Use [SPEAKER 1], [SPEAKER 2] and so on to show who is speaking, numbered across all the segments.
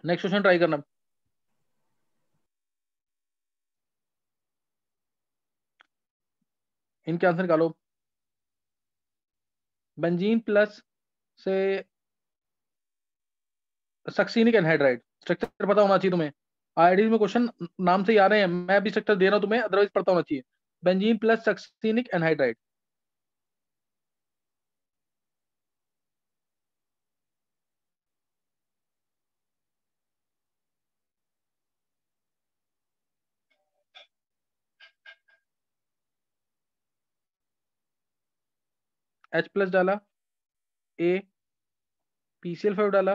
[SPEAKER 1] Next question try करना। इनके answer निकालो। बेंजीन प्लस से सक्सीनिक एनहाइड्राइड, स्ट्रक्चर पता होना चाहिए तुम्हें। आईआईटी में क्वेश्चन नाम से ही आ रहे हैं, मैं भी स्ट्रक्चर दे रहा हूं तुम्हें, अदरवाइज पता होना चाहिए। Benzene plus succinic anhydride. H plus डाला, ए PCl5 डाला,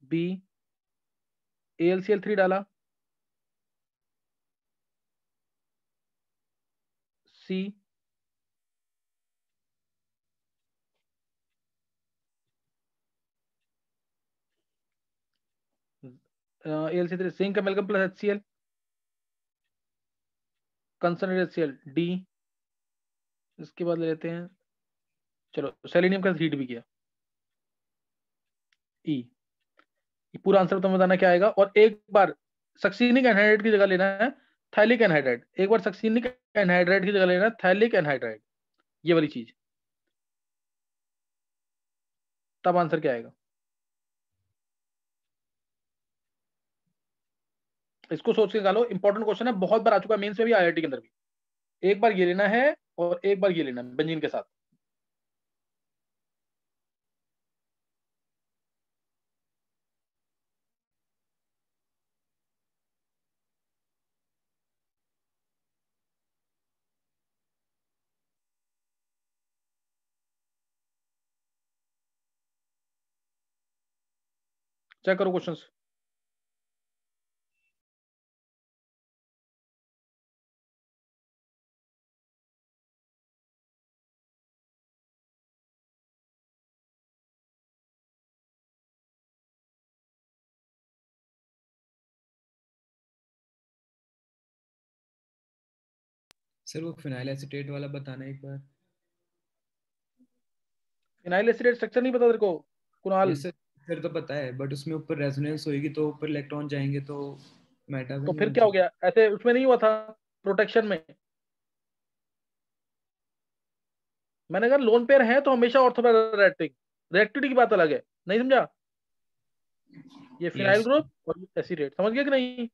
[SPEAKER 1] बी AlCl3 डाला, C AlCl3 zinc amalgam plus HCl, concentrated HCl, D. इसके बाद ले लेते हैं, चलो सेलेनियम का हीट भी किया, ई। ये पूरा आंसर तुम्हें बताना क्या आएगा, और एक बार सक्सीनिक एनहाइड्राइड की जगह लेना है थैलिक एनहाइड्राइड, एक बार सक्सीनिक एनहाइड्राइड की जगह लेना है थैलिक एनहाइड्राइड, ये वाली चीज, तब आंसर क्या आएगा। इसको सोच के निकालो, इंपॉर्टेंट क्वेश्चन है, बहुत बार आ चुका है मेंस में भी, आईआईटी के अंदर भी। एक बार ये लेना है और एक बार ये लेना है बेंजीन के साथ। चेक करो क्वेश्चंस।
[SPEAKER 2] सर वो फिनाइल एसीटेट वाला बताना एक बार।
[SPEAKER 1] फिनाइल एसिड स्ट्रक्चर नहीं पता तेरे को कुणाल?
[SPEAKER 2] यस सर, फिर तो पता है, बट उसमें ऊपर रेजोनेंस होएगी तो ऊपर इलेक्ट्रॉन जाएंगे तो मेटा तो
[SPEAKER 1] तो
[SPEAKER 2] नहीं
[SPEAKER 1] फिर
[SPEAKER 2] बन
[SPEAKER 1] क्या हो
[SPEAKER 2] सकता।
[SPEAKER 1] गया, ऐसे उसमें नहीं हुआ था प्रोटेक्शन में? मैंने कहा लोन पेयर है तो हमेशा ऑर्थोरेक्टिव, रिएक्टिविटी की बात अलग है, नहीं समझा? ये फिनाइल
[SPEAKER 2] यस
[SPEAKER 1] ग्रुप और एसिडेट, समझ गया कि नहीं?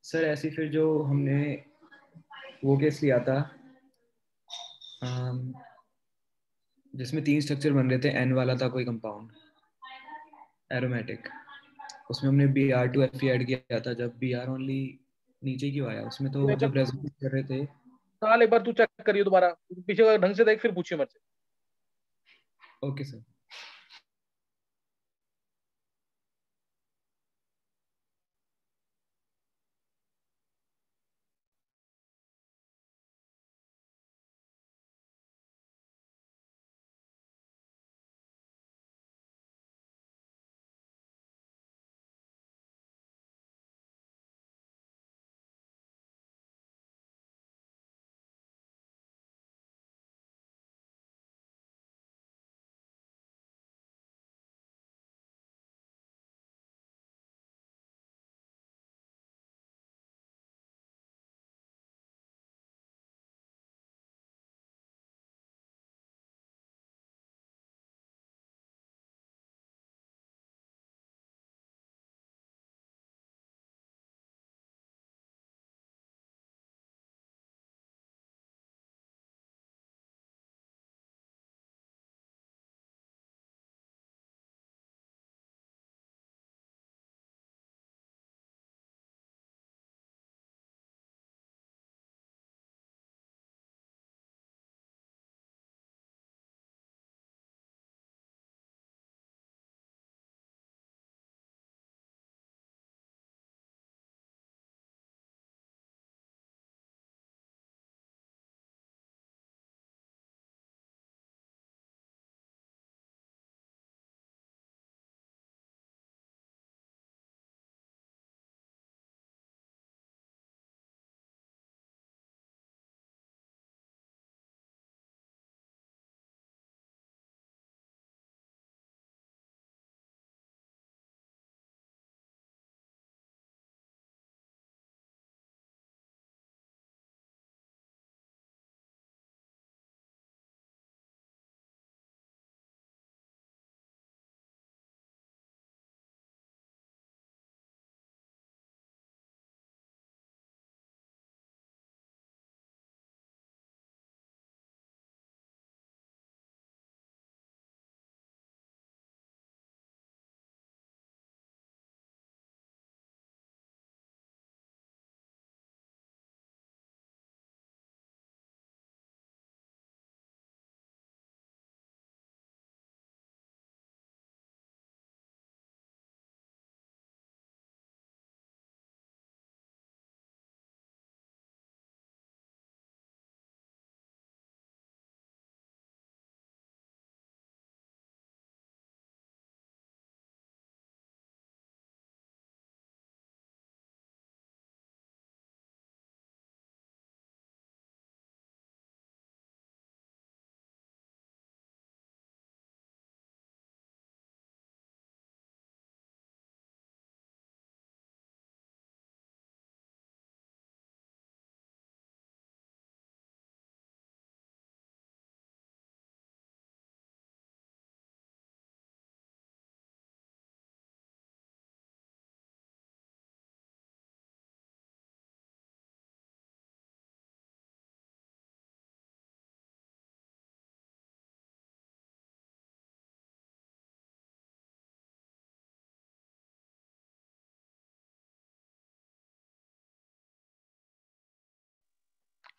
[SPEAKER 2] सर, ऐसी फिर जो हमने वो केस लिया था, अम, जिसमें तीन स्ट्रक्चर बन रहे थे, एन वाला था कोई कंपाउंड एरोमेटिक, उसमें हमने Br2Fe ऐड किया था, जब Br ओनली नीचे क्यों आया उसमें,
[SPEAKER 1] तू
[SPEAKER 2] तो
[SPEAKER 1] एक
[SPEAKER 2] जब
[SPEAKER 1] बार
[SPEAKER 2] रेजोनेंस कर रहे थे।
[SPEAKER 1] साल एक बार तू चेक करियो दोबारा, पीछे का ढंग से देख फिर पूछियो मेरे से।
[SPEAKER 2] Okay sir.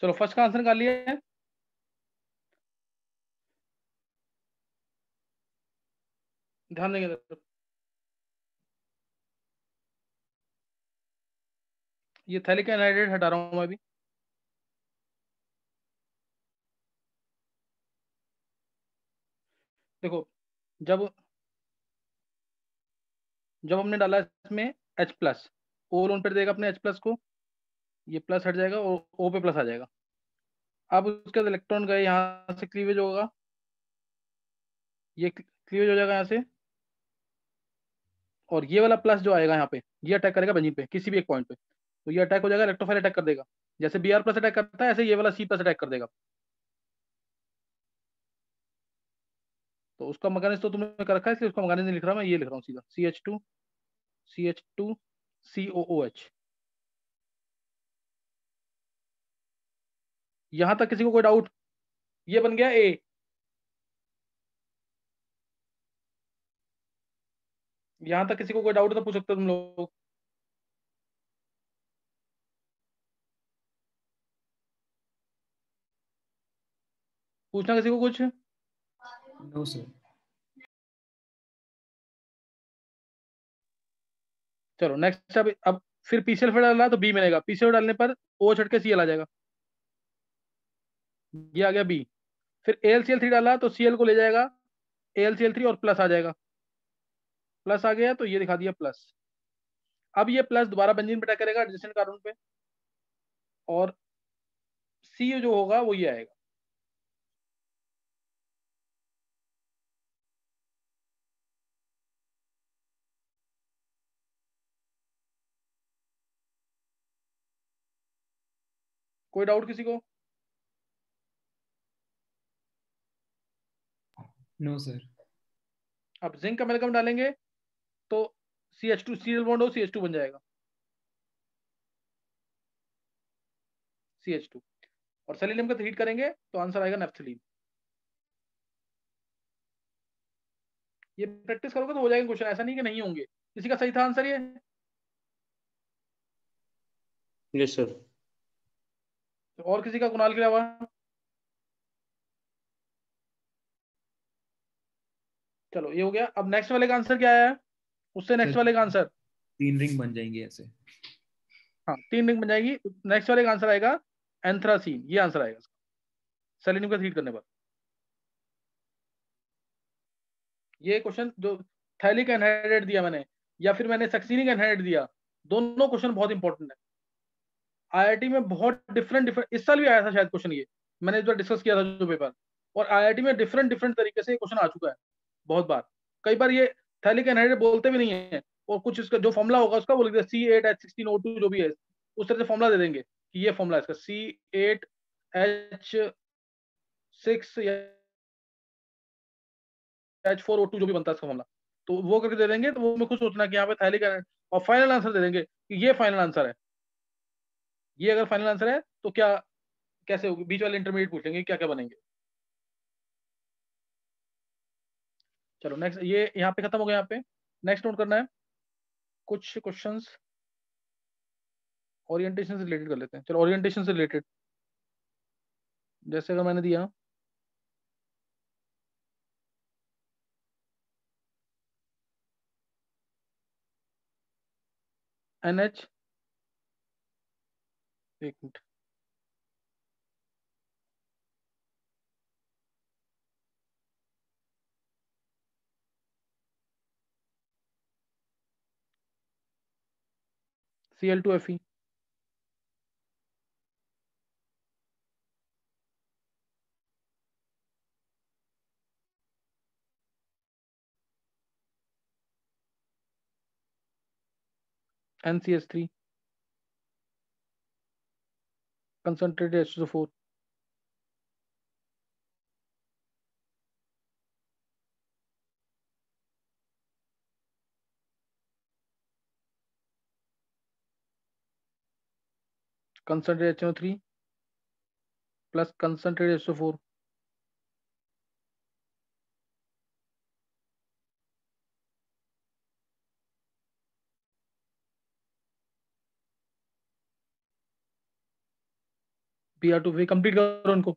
[SPEAKER 1] चलो फर्स्ट का आंसर निकाल लिया है। ध्यान देंगे इधर। ये थैलिक एनहाइड्रेट हटा रहा हूं मैं अभी। देखो, जब जब हमने डाला इसमें H+, ओ लोन पर देगा अपने H+ को, ये प्लस हट जाएगा और O पे प्लस आ जाएगा। अब उसके बाद इलेक्ट्रॉन गए, यहाँ से क्लीवेज होगा, ये क्लीवेज हो जाएगा यहाँ से, और ये वाला प्लस जो आएगा यहाँ पे, ये अटैक करेगा बेंजीन पे किसी भी एक पॉइंट पे, तो ये अटैक हो जाएगा, इलेक्ट्रोफाइल अटैक कर देगा। जैसे Br+ अटैक करता है, ऐसे ये वाला C+ अटैक कर देगा। तो उसका मैकेनिज्म तो तुमने कर रखा है, इसलिए उसका मैकेनिज्म नहीं लिख रहा मैं, ये लिख रहा हूँ सीधा, CH2 COOH। यहां तक किसी को कोई डाउट? ये बन गया A। यहां तक किसी को कोई डाउट तो पूछ सकते हो तुम लोग। पूछना किसी को कुछ?
[SPEAKER 2] No sir.
[SPEAKER 1] चलो नेक्स्ट। अब फिर पीसीएल फिर डाला तो बी मिलेगा, पीसीएल डालने पर ओ छट के सीएल आ जाएगा, ये आ गया बी। फिर AlCl3 डाला तो सीएल को ले जाएगा, AlCl3 और प्लस आ जाएगा, प्लस आ गया तो ये दिखा दिया प्लस। अब ये प्लस दोबारा बेंजीन पे अटैक करेगा एडजेसेंट कार्बन पे, और सी जो होगा वो ये आएगा। कोई डाउट किसी को?
[SPEAKER 2] No sir.
[SPEAKER 1] अब जिंक अमेरिकम डालेंगे तो CH2 सीरियल बॉन्ड हो, CH2 बन जाएगा, CH2। और सेलेनियम का हीट करेंगे तो आंसर आएगा नेफ्थलीन। ये प्रैक्टिस करोगे तो हो जाएगा क्वेश्चन, ऐसा नहीं कि नहीं होंगे। किसी का सही था आंसर ये?
[SPEAKER 3] Yes sir.
[SPEAKER 1] और किसी का कुणाल के अलावा? चलो ये हो गया। अब नेक्स्ट वाले का आंसर क्या आया है, उससे
[SPEAKER 2] सर
[SPEAKER 1] नेक्स्ट वाले का आंसर।
[SPEAKER 2] 3 रिंग बन जाएंगे ऐसे।
[SPEAKER 1] हाँ 3 रिंग बन जाएगी। नेक्स्ट वाले का आंसर आएगा एंथ्रासीन, ये आंसर आएगा इसका, सेलेनियम का हीट करने पर। ये क्वेश्चन जो थैलिक एनहाइड्रेट दिया मैंने, या फिर मैंने सक्सीनिक एनहाइड्रेट दिया, दोनों क्वेश्चन बहुत इंपॉर्टेंट है। आईआईटी में बहुत डिफरेंट डिफरेंट, इस साल भी आया था शायद क्वेश्चन ये, मैंने जो डिस्कस किया था जो पेपर, और आईआईटी में डिफरेंट डिफरेंट तरीके से क्वेश्चन आ चुका है बहुत बार। कई बार ये थैलिक एनहाइड्रेट बोलते भी नहीं है, और कुछ इसका जो फॉर्मुला होगा उसका बोल देंगे C8H16O2 जो भी है, उस तरह से फॉर्मुला दे देंगे कि ये फॉर्मुला इसका C8H6 या H4O2 जो भी बनता है इसका फॉर्मुला, तो वो करके दे देंगे। तो वो में खुद सोचना कि यहाँ पे थैलिक एनहाइड्रेट, और फाइनल आंसर दे देंगे कि ये फाइनल आंसर है। ये अगर फाइनल आंसर है तो क्या कैसे होगी, बीच वाले इंटरमीडिएट पूछेंगे क्या क्या बनेंगे। चलो नेक्स्ट, ये यहाँ पे खत्म हो गया। यहाँ पे नेक्स्ट नोट करना है कुछ क्वेश्चंस ओरिएंटेशन से रिलेटेड कर लेते हैं। चलो ओरिएंटेशन से रिलेटेड, जैसे अगर मैंने दिया NH, एक minute, Cl2Fe, NCH3, concentrated H2O4, concentrated HNO3 plus concentrated H2O4, PR2 वे कंप्लीट करो उनको।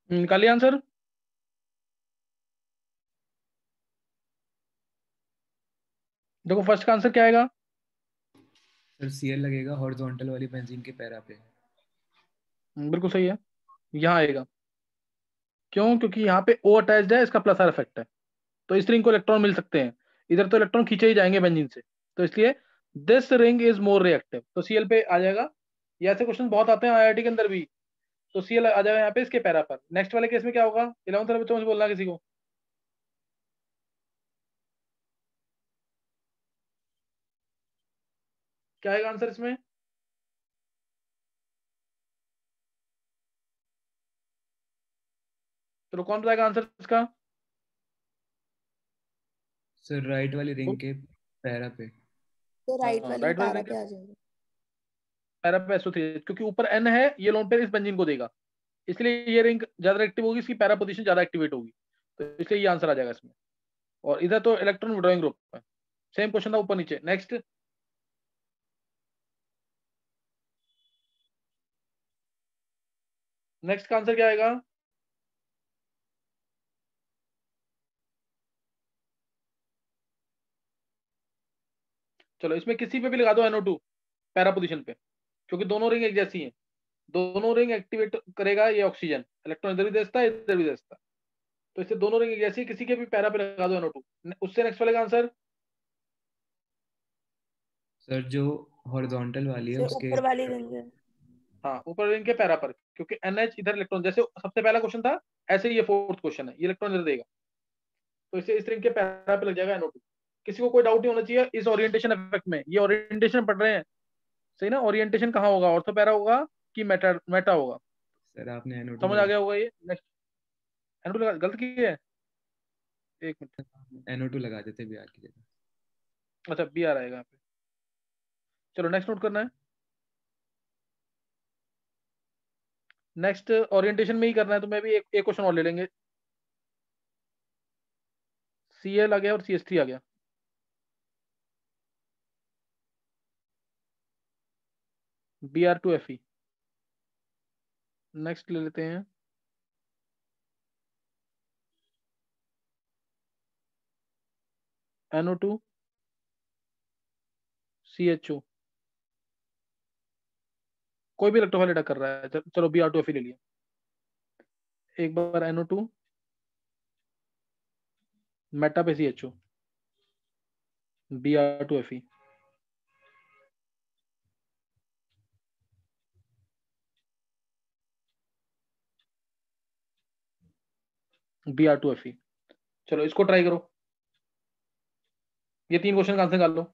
[SPEAKER 1] निकालिए आंसर। देखो फर्स्ट का आंसर क्या आएगा?
[SPEAKER 2] सर Cl लगेगा हॉरिजॉन्टल वाली बेंजीन के पैरा पे।
[SPEAKER 1] बिल्कुल सही है, यहाँ आएगा। क्यों? क्योंकि यहाँ पे O अटैच्ड है, इसका प्लस आर इफेक्ट है, तो इस रिंग को इलेक्ट्रॉन मिल सकते हैं। इधर तो इलेक्ट्रॉन खींचे ही जाएंगे बेंजीन से, तो इसलिए this ring is more reactive, तो Cl पे आ जाएगा। ये ऐसे क्वेश्चन बहुत आते हैं आईआईटी के अंदर भी, तो Cl आ जाएगा यहाँ पे इसके पैरा पर। नेक्स्ट वाले केस में क्या होगा? 11th वाले बच्चों से बोलना किसी को। क्या आएगा आंसर इसमें? चलो कौन बताएगा आंसर इसका?
[SPEAKER 2] सर राइट वाली रिंग के पैरा पे।
[SPEAKER 3] तो राइट
[SPEAKER 1] हाँ
[SPEAKER 3] वाली के
[SPEAKER 1] राइट वाले
[SPEAKER 3] पैरा
[SPEAKER 1] रिंग के
[SPEAKER 3] पे आ जाएगा।
[SPEAKER 1] पैरा पे SO3, क्योंकि ऊपर N है, ये लोन पेयर इस बेंजीन को देगा, इसलिए ये रिंग ज्यादा एक्टिव होगी, इसकी पैरा पोजीशन ज्यादा एक्टिवेट होगी, तो इसलिए ये आंसर आ जाएगा इसमें। और इधर तो इलेक्ट्रॉन विड्रॉइंग ग्रुप है। सेम क्वेश्चन था ऊपर नीचे। नेक्स्ट। नेक्स्ट का आंसर क्या आएगा? चलो इसमें किसी पे भी लगा दो NO2 पैरा पोजीशन पे, क्योंकि दोनों रिंग एक जैसी हैं, दोनों रिंग एक्टिवेट करेगा ये ऑक्सीजन, इलेक्ट्रॉन इधर भी देता है इधर भी देता है, तो इससे दोनों रिंग एक जैसी है, किसी के भी पैरा पे लगा दो NO2। उससे नेक्स्ट वाले का आंसर।
[SPEAKER 2] सर जो हॉरिजॉन्टल वाली है
[SPEAKER 3] से
[SPEAKER 2] उसके।
[SPEAKER 3] ऊपर वाली रिंग है।
[SPEAKER 1] हाँ ऊपर रिंग के पैरा पर, क्योंकि NH इधर इलेक्ट्रॉन, जैसे सबसे पहला क्वेश्चन था ऐसे ही ये फोर्थ क्वेश्चन है, ये इलेक्ट्रॉन इधर देगा, तो इससे इस रिंग के पैरा पे लग जाएगा NO2। किसी को कोई डाउट नहीं होना चाहिए इस ओरिएंटेशन इफेक्ट में, ये ओरिएंटेशन पढ़ रहे हैं सही ना? ओरिएंटेशन कहाँ होगा? ऑर्थो पैरा होगा कि मेटा मेटा होगा?
[SPEAKER 2] सर आपने NO2
[SPEAKER 1] समझ आ
[SPEAKER 2] लगा।
[SPEAKER 1] गया होगा ये। नेक्स्ट। NO2 गलत की है, एक मिनट।
[SPEAKER 2] NO2 लगा देते Br की जगह।
[SPEAKER 1] अच्छा Br आएगा यहाँ पे। चलो नेक्स्ट नोट करना है। नेक्स्ट ओरिएंटेशन में ही करना है, तो मैं भी एक क्वेश्चन और ले लेंगे। Cl आ गया और CH3 आ गया। Br2Fe। नेक्स्ट ले लेते हैं NO2 CHO। कोई भी इलेक्ट्रोफाइल अटैक कर रहा है, चलो Br2Fe ले लिया। एक बार NO2 मेटा पे CHO, Br2Fe। Br2Fe। चलो इसको ट्राई करो, ये 3 क्वेश्चन का आंसर निकाल लो।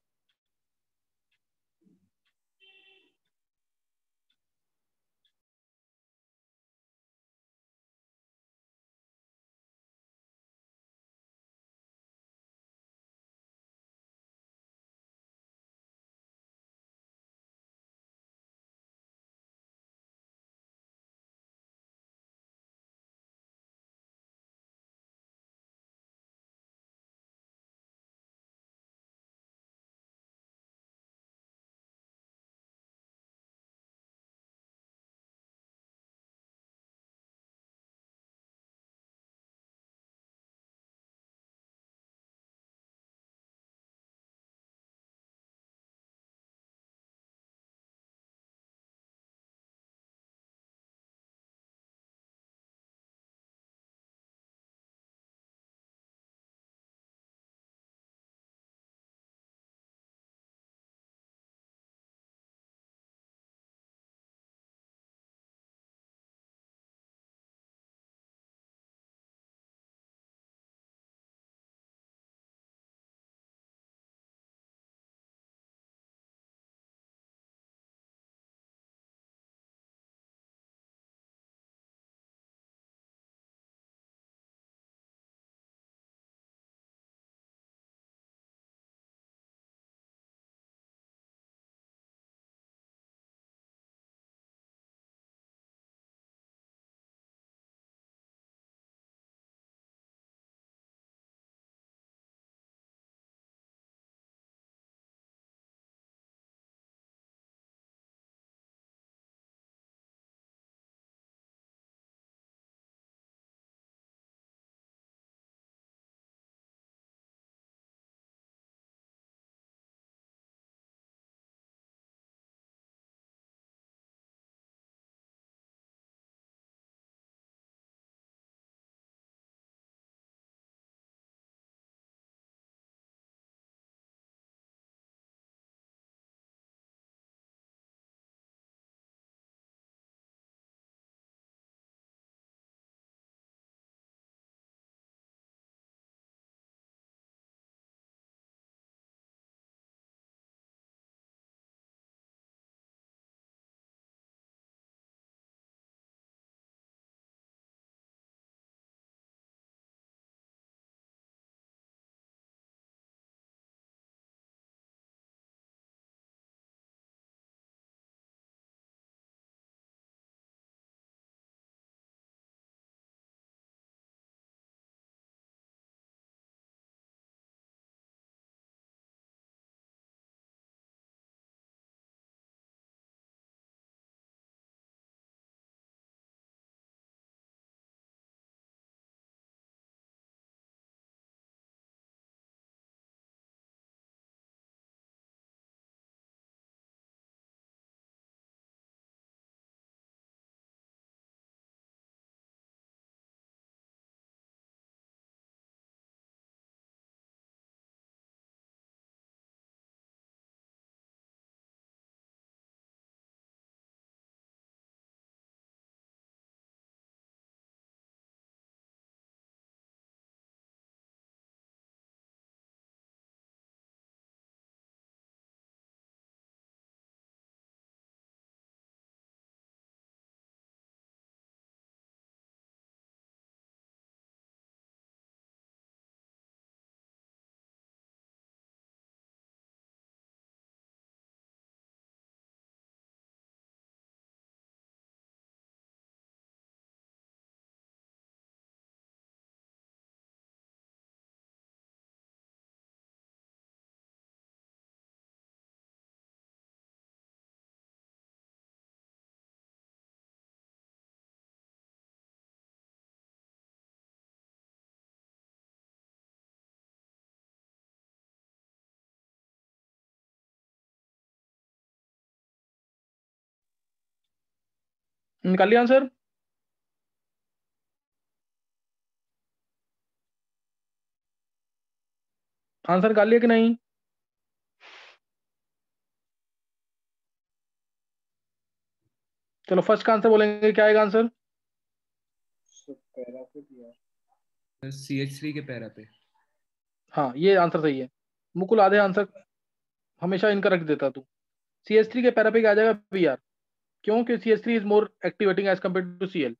[SPEAKER 1] निकाल लिया आंसर? आंसर निकाल लिया कि नहीं? चलो फर्स्ट का आंसर बोलेंगे, क्या आएगा आंसर?
[SPEAKER 2] CH3 के पैरा पे।
[SPEAKER 1] हाँ ये आंसर सही है। मुकुल आधे आंसर हमेशा इनकरेक्ट देता तू। CH3 के पैरा पे क्या आ जाएगा? Br। क्यों? कि CH3 is more activating as compare to Cl।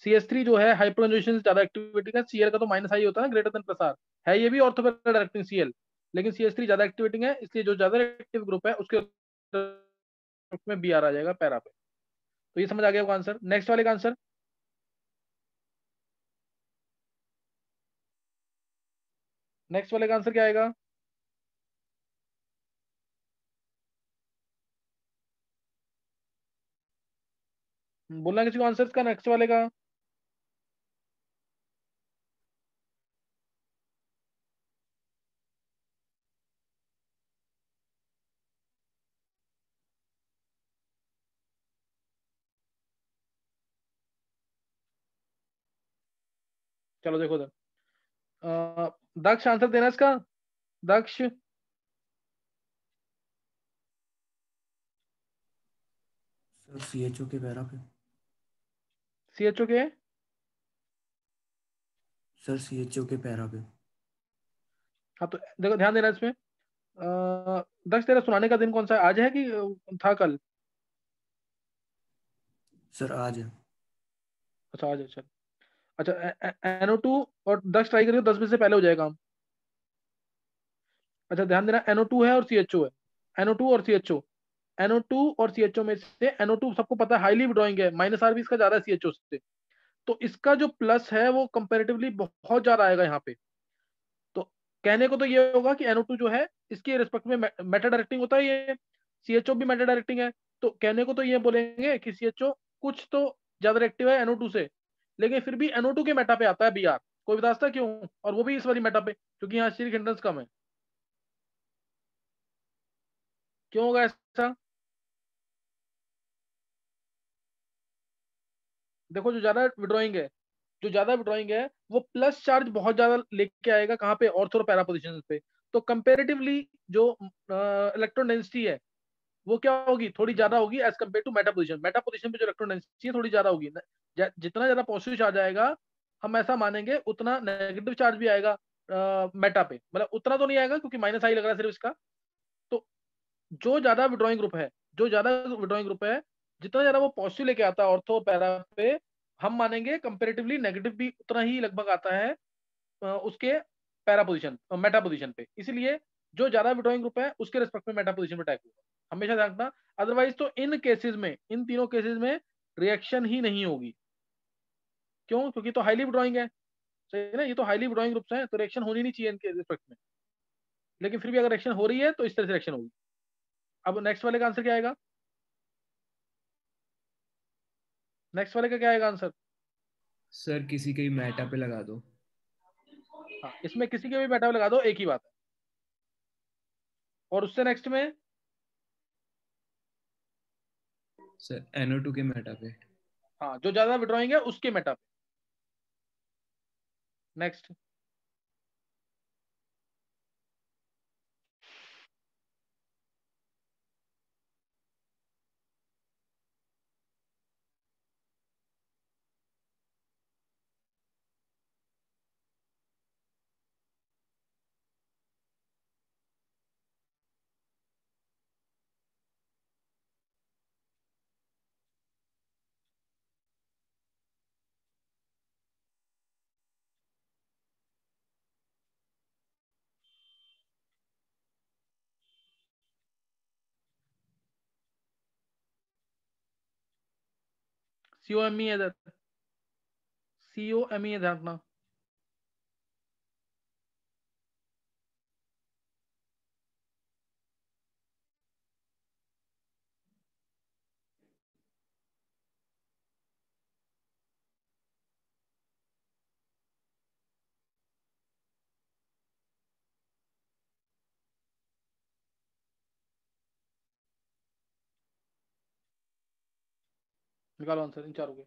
[SPEAKER 1] CH3 जो है हाइपरकंजुगेशन से ज्यादा एक्टिवेटिंग है, Cl का तो माइनस आई होता है ना, ग्रेटर देन प्लस आर है, ये भी ऑर्थो पैरा डायरेक्टिंग Cl, लेकिन CH3 ज्यादा एक्टिवेटिंग है, इसलिए जो ज्यादा एक्टिव ग्रुप है उसके में Br आ जाएगा पैरा पे। तो ये समझ आ गया आपका आंसर। नेक्स्ट वाले का आंसर, नेक्स्ट वाले का आंसर क्या आएगा? बोलना किसी को आंसर का नेक्स्ट वाले का। चलो देखो उधर, दक्ष आंसर देना इसका। दक्ष,
[SPEAKER 4] सर CHO के पैरा पे।
[SPEAKER 1] CHO के,
[SPEAKER 4] सर CHO के पैरा पे।
[SPEAKER 1] हाँ तो देखो ध्यान देना इसमें। दक्ष तेरा सुनाने का दिन कौन सा है, आज है कि था कल?
[SPEAKER 4] सर आज है।
[SPEAKER 1] अच्छा आज है, चल। अच्छा NO2 और दक्ष ट्राई करिए 10 बजे से पहले हो जाएगा काम। अच्छा ध्यान देना, NO2 है और CHO है, NO2 और CHO, NO2 और CHO में से NO2 सबको पता है हाईली विड्रॉइंग है, माइनस आर भी इसका ज्यादा है CHO से, तो इसका जो प्लस है वो कंपेरेटिवली बहुत ज्यादा आएगा यहाँ पे। तो कहने को तो ये होगा कि NO2 जो है इसके रिस्पेक्ट में मेटा डायरेक्टिंग होता है, ये CHO भी मेटा डायरेक्टिंग है, तो कहने को तो ये बोलेंगे कि CHO कुछ तो ज्यादा एक्टिव है NO2 से, लेकिन फिर भी NO2 के मेटा पे आता है Br। कोई बता सकता है क्यों? और वो भी इस वाली मेटा पे, क्योंकि यहाँ स्टीरिक हिंड्रेंस कम है। क्यों होगा ऐसा? देखो जो ज्यादा विड्रॉइंग है, जो ज्यादा विड्रॉइंग है वो प्लस चार्ज बहुत ज्यादा लेके आएगा कहाँ पे? ऑर्थो और पैरा पोजिशन पे। तो कंपेरेटिवली जो इलेक्ट्रॉन डेंसिटी है वो क्या होगी? थोड़ी ज्यादा होगी as compare to meta position. Meta position पे जो इलेक्ट्रॉन डेंसिटी है थोड़ी ज्यादा होगी। जितना ज्यादा पॉजिटिव चार्ज आएगा, हम ऐसा मानेंगे उतना नेगेटिव चार्ज भी आएगा मेटा पे, मतलब उतना तो नहीं आएगा क्योंकि माइनस आई लग रहा है सिर्फ इसका। तो जो ज्यादा विड्रॉइंग ग्रुप है, जो ज्यादा विड्रॉइंग ग्रुप है, जितना ज्यादा वो पॉजिटिव लेके आता है ऑर्थो पैरा पे, हम मानेंगे कंपेरेटिवली नेगेटिव भी उतना ही लगभग आता है उसके पैरा पोजीशन मेटा पोजीशन पे। इसलिए जो ज्यादा विड्रॉइंग ग्रुप है उसके रिस्पेक्ट में मेटा पोजीशन पे अटैक होगा, हमेशा ध्यान रखना। अदरवाइज तो इन केसेस में, इन तीनों केसेस में रिएक्शन ही नहीं होगी। क्यों? क्योंकि तो हाईली विड्रॉइंग है, सही है ना, ये तो हाईली विड्रॉइंग ग्रुप्स हैं, तो रिएक्शन होनी नहीं चाहिए इनके रिस्पेक्ट में, लेकिन फिर भी अगर रिएक्शन हो रही है तो इस तरह से रिएक्शन होगी। अब नेक्स्ट वाले का आंसर क्या आएगा? नेक्स्ट वाले का क्या आएगा आंसर?
[SPEAKER 2] सर किसी के भी मेटा पे लगा दो।
[SPEAKER 1] हाँ इसमें किसी के भी मेटा पे लगा दो, एक ही बात है। और उससे नेक्स्ट में,
[SPEAKER 2] सर NO2 के मेटा पे।
[SPEAKER 1] हाँ जो ज्यादा विड्रॉइंग है उसके मेटा पे। नेक्स्ट, COMe है इधर, COMe है, ध्यान रखना। निकालो आंसर इन चारों के।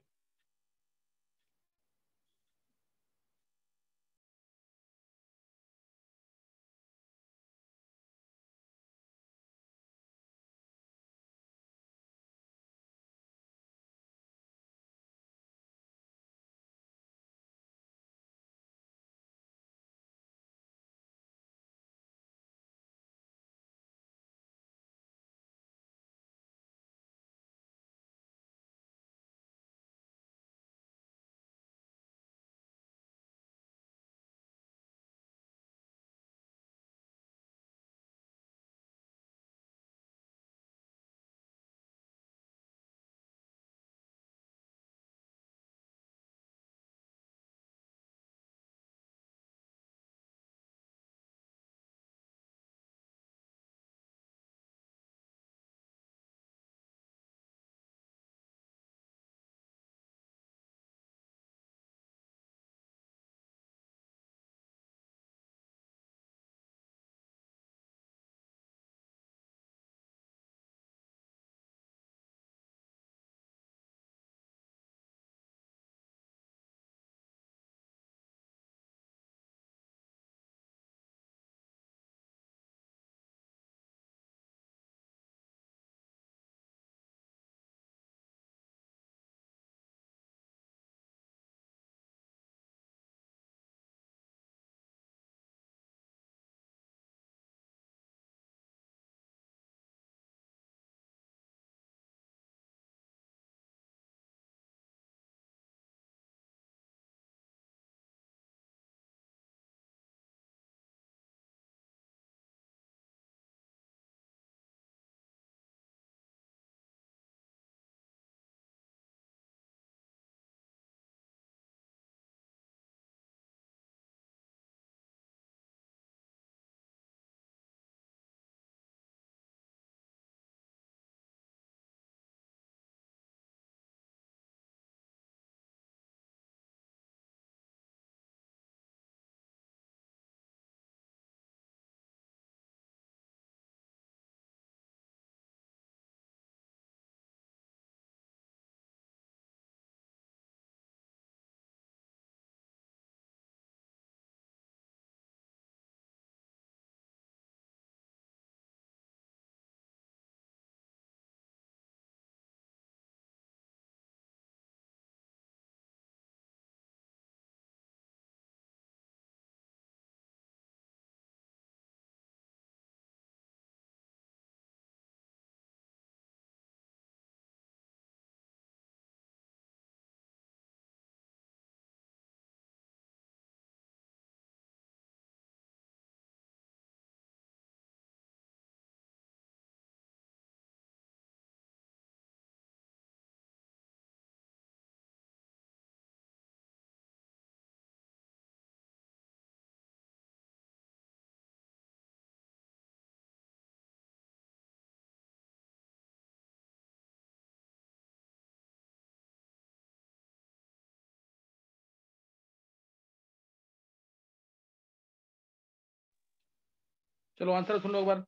[SPEAKER 1] चलो आंसर सुन लो एक बार,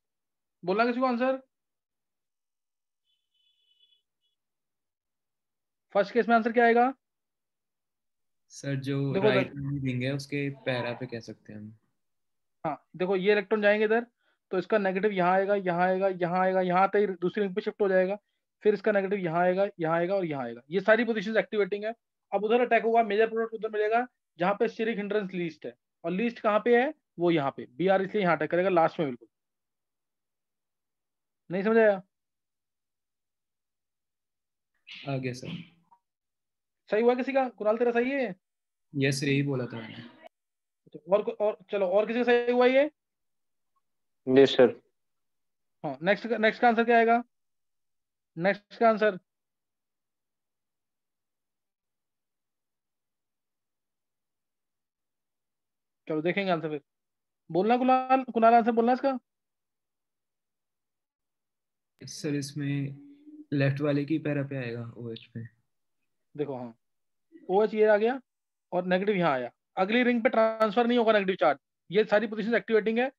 [SPEAKER 1] बोलना किसी को आंसर। फर्स्ट केस में आंसर क्या आएगा?
[SPEAKER 2] सर जो
[SPEAKER 1] देखो
[SPEAKER 2] राइट रिंग है उसके पैरा पे कह सकते हैं हम।
[SPEAKER 1] हाँ देखो ये इलेक्ट्रॉन जाएंगे इधर, तो इसका नेगेटिव यहाँ आएगा, यहाँ आएगा, यहाँ आएगा, यहाँ आते ही दूसरी रिंग पे शिफ्ट हो जाएगा, फिर इसका नेगेटिव यहाँ आएगा, यहाँ आएगा और यहाँ आएगा। ये सारी पोजीशंस एक्टिवेटिंग है। अब उधर अटैक होगा, मेजर प्रोडक्ट उधर मिलेगा जहाँ पे स्टेरिक हिंड्रेंस लीस्ट है, और लीस्ट कहाँ पे है? वो यहाँ पे बी आर, इसलिए यहाँ अटैक करेगा लास्ट में। बिल्कुल नहीं समझ आया?
[SPEAKER 2] आगे सर।
[SPEAKER 1] सही हुआ किसी का? कुणाल तेरा सही है?
[SPEAKER 2] यस सर, यही बोला था मैंने।
[SPEAKER 1] और चलो, और किसी का सही हुआ ये?
[SPEAKER 5] Yes sir.
[SPEAKER 1] हाँ, नेक्स्ट नेक्स्ट का आंसर क्या आएगा? नेक्स्ट का आंसर चलो देखेंगे आंसर फिर। बोलना कुणाल, कुणाल आंसर बोलना इसका।
[SPEAKER 2] सर इसमें लेफ्ट वाले की पैरा पे आएगा, ओएच पे।
[SPEAKER 1] देखो हाँ, ओ एच ये आ गया और नेगेटिव यहाँ आया, अगली रिंग पे ट्रांसफर नहीं होगा नेगेटिव चार्ज। ये सारी पोजीशन एक्टिवेटिंग है।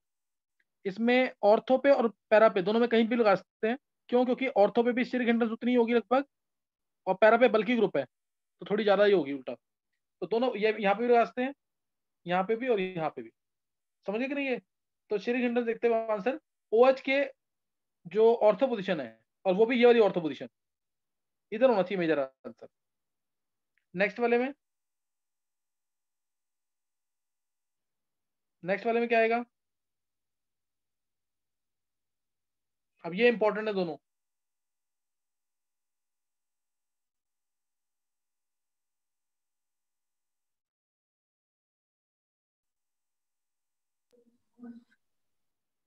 [SPEAKER 1] इसमें ऑर्थो पे और पैरा पे दोनों में कहीं भी लगा सकते हैं। क्यों? क्योंकि ऑर्थो पे भी स्टेरिक हिंड्रेंस उतनी होगी लगभग, और पैरा पे बल्कि ग्रुप है तो थोड़ी ज्यादा ही होगी उल्टा। तो दोनों ये यहाँ पे भी लगा सकते हैं, यहाँ पे भी और यहाँ पे भी। समझ गए कि नहीं ये? तो शेयरिंग हिंड्रेंस देखते हुए आंसर OH के जो ऑर्थो पोजीशन है, और वो भी ये वाली ऑर्थो पोजीशन, इधर होना चाहिए मेजर आंसर। नेक्स्ट वाले में, नेक्स्ट वाले में क्या आएगा? अब ये इंपॉर्टेंट है दोनों।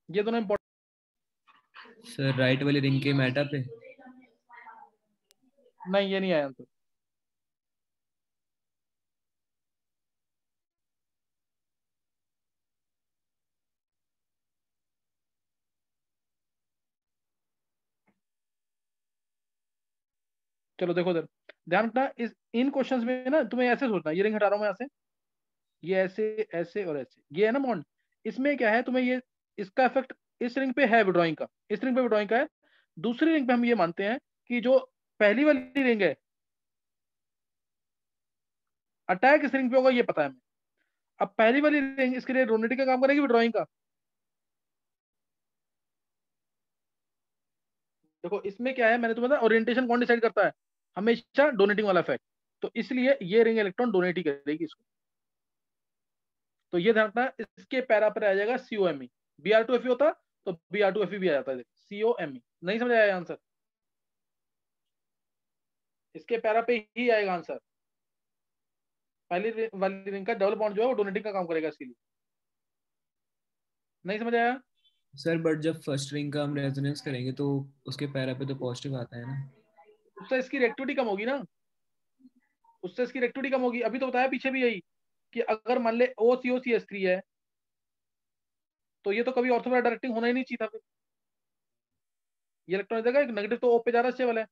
[SPEAKER 1] ये दोनों इंपॉर्टेंट।
[SPEAKER 2] सर राइट वाली रिंग के मेटा पे।
[SPEAKER 1] नहीं, ये नहीं आया आंसर। चलो देखो इधर, ध्यान रखना इस इन क्वेश्चंस में ना तुम्हें ऐसे सोचना, ये रिंग हटा रहा हूं मैं यहाँ से, ये ऐसे ऐसे और ऐसे, ये है ना बॉन्ड। इसमें क्या है, तुम्हें ये इसका इफेक्ट इस रिंग पे है विड्रॉइंग का, इस रिंग पे विड्रॉइंग का है। दूसरी रिंग पे हम ये मानते हैं कि जो पहली वाली रिंग है, अटैक इस रिंग पे होगा, ये पता है हमें। अब पहली वाली रिंग इसके लिए डोनेटिंग का काम करेगी विड्रॉइंग का। देखो इसमें क्या है, मैंने तुम्हें बताया ओरिएंटेशन कौन डिसाइड करता है, हमेशा डोनेटिंग वाला इफेक्ट। तो इसलिए ये रिंग इलेक्ट्रॉन डोनेट ही करेगी इसको। तो ये ध्यान रखना, इसके पैरा पर आ जाएगा COMe। Br2Fe होता तो Br2Fe भी आ जाता है, COMe। नहीं समझ आया आंसर? इसके पैरा पे ही आएगा आंसर। पहली वाली रिंग का डबल बॉन्ड जो है वो डोनेटिंग का काम करेगा इसके लिए। नहीं समझ आया?
[SPEAKER 2] सर बट जब फर्स्ट रिंग का हम रेजोनेंस करेंगे तो उसके पैरा पे तो पॉजिटिव आता है ना।
[SPEAKER 1] उससे इसकी रिएक्टिविटी कम होगी ना, उससे इसकी रिएक्टिविटी कम होगी। अभी तो बताया पीछे भी यही कि अगर मान ले OCOCH3 है तो ये तो कभी ऑर्थो डायरेक्टिंग होना ही नहीं चाहिए था। फिर ये इलेक्ट्रॉन देगा, एक नेगेटिव तो O पे जा रहा है, स्टेबल है।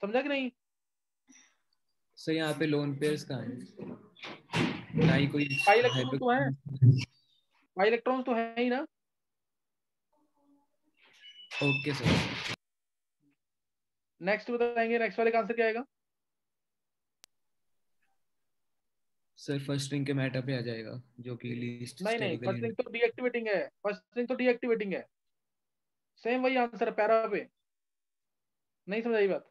[SPEAKER 1] समझा कि नहीं?
[SPEAKER 2] सर यहाँ पे लोन पेयर्स कहाँ है, ना ही कोई
[SPEAKER 1] पाई इलेक्ट्रॉन तो है, पाई इलेक्ट्रॉन तो है ही ना।
[SPEAKER 2] Okay sir.
[SPEAKER 1] नेक्स्ट बताएंगे, नेक्स्ट वाले का आंसर क्या आएगा?
[SPEAKER 2] सर फर्स्ट रिंग के मेटा पे आ जाएगा जो कि लीस्ट
[SPEAKER 1] नहीं नहीं,
[SPEAKER 2] स्टेरिकली।
[SPEAKER 1] फर्स्ट रिंग तो डीएक्टिवेटिंग है, फर्स्ट रिंग तो डीएक्टिवेटिंग है। सेम वही आंसर है पैरा पे। नहीं समझ आई बात?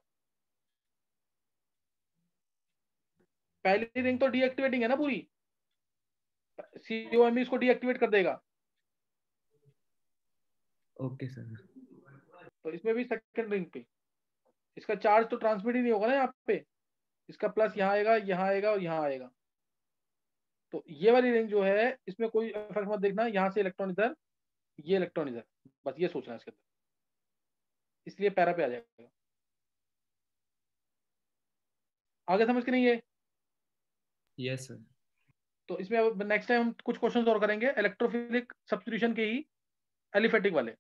[SPEAKER 1] पहली रिंग तो डीएक्टिवेटिंग है ना पूरी, COMe इसको डीएक्टिवेट कर देगा।
[SPEAKER 2] Okay sir.
[SPEAKER 1] तो इसमें भी सेकंड रिंग पे इसका चार्ज तो ट्रांसमिट ही नहीं होगा ना यहाँ पे, इसका प्लस यहाँ आएगा, यहाँ आएगा और यहाँ आएगा। तो ये वाली रिंग जो है इसमें कोई इफेक्ट मत देखना, यहाँ से इलेक्ट्रॉन इधर, ये इलेक्ट्रॉन इधर, बस ये सोचना है इसके अंदर, इसलिए पैरा पे आ जाएगा। आगे समझ के नहीं है?
[SPEAKER 2] Yes sir.
[SPEAKER 1] तो इसमें अब नेक्स्ट टाइम हम कुछ क्वेश्चंस और करेंगे इलेक्ट्रोफिलिक सब्स्टिट्यूशन के ही, एलिफेटिक वाले।